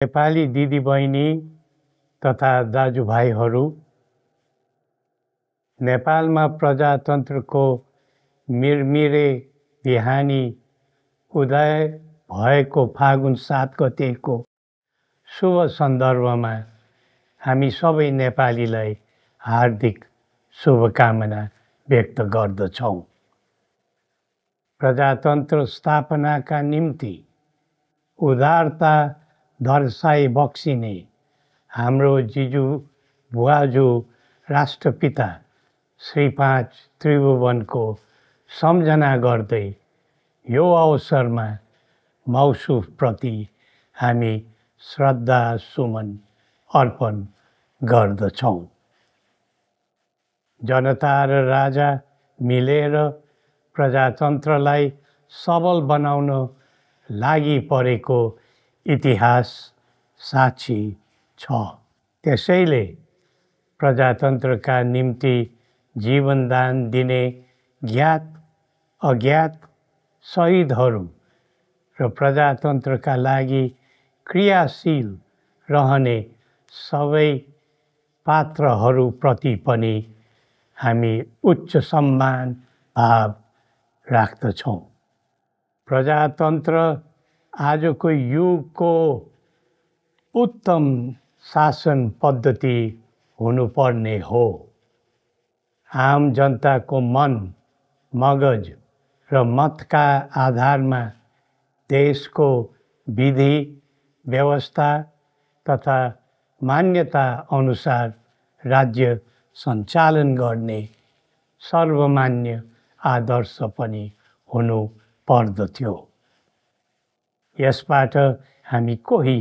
नेपाली दिदीबहिनी तथा दाजुभाइहरू, नेपालमा प्रजातन्त्रको मिरमिरे बिहानी उदय भएको फागुन 7 गतेको शुभ सन्दर्भमा हामी सबै नेपालीलाई हार्दिक शुभकामना व्यक्त गर्दछौँ। प्रजातन्त्र स्थापनाका निम्ति उदारता दर्शाइ बक्सिने हाम्रो जिजु बुवाजु राष्ट्रपिता श्री 5 त्रिभुवनको सम्झना गर्दै यो अवसरमा मौसुफप्रति हामी श्रद्धा सुमन अर्पण गर्दछौँ। जनता र राजा मिलेर प्रजातन्त्रलाई सबल बनाउन लागि परेको इतिहास साक्षी छ। त्यसैले प्रजातन्त्रका निम्ति जीवनदान दिने ज्ञात अज्ञात शहीदहरू र प्रजातन्त्रका लागि क्रियाशील रहने सबै पात्रहरूप्रति पनि हामी उच्च सम्मान भाव राख्दछौँ। प्रजातन्त्र आजको युगको उत्तम शासन पद्धति हुनुपर्ने हो। आम जनताको मन, मगज र मतका आधारमा देशको विधि व्यवस्था तथा मान्यता अनुसार राज्य सञ्चालन गर्ने सर्वमान्य आदर्श पनि हुनु पर्दथ्यो। यसबाट हामी कोही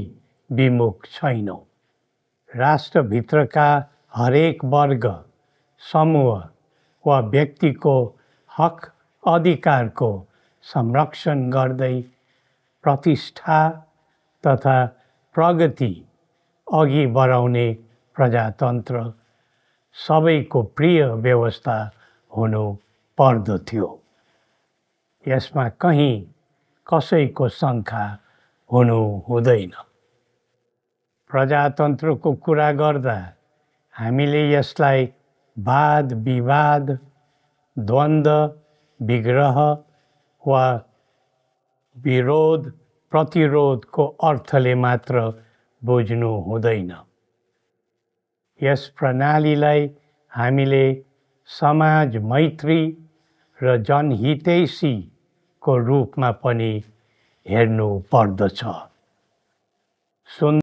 विमुख छैनौँ। राष्ट्रभित्रका हरेक वर्ग, समूह वा व्यक्तिको हक अधिकारको संरक्षण गर्दै प्रतिष्ठा तथा प्रगति अघि बढाउने प्रजातन्त्र सबैको प्रिय व्यवस्था हुनु पर्दथ्यो। यसमा कहीँ कसैको शङ्का हुनु हुँदैन। प्रजातन्त्रको कुरा गर्दा हामीले यसलाई वाद विवाद, द्वन्द्व, विग्रह वा विरोध प्रतिरोधको अर्थले मात्र बुझ्नु हुँदैन। यस प्रणालीलाई हामीले समाज मैत्री र जनहितैषीको रूपमा पनि हेर्नु पर्दछ।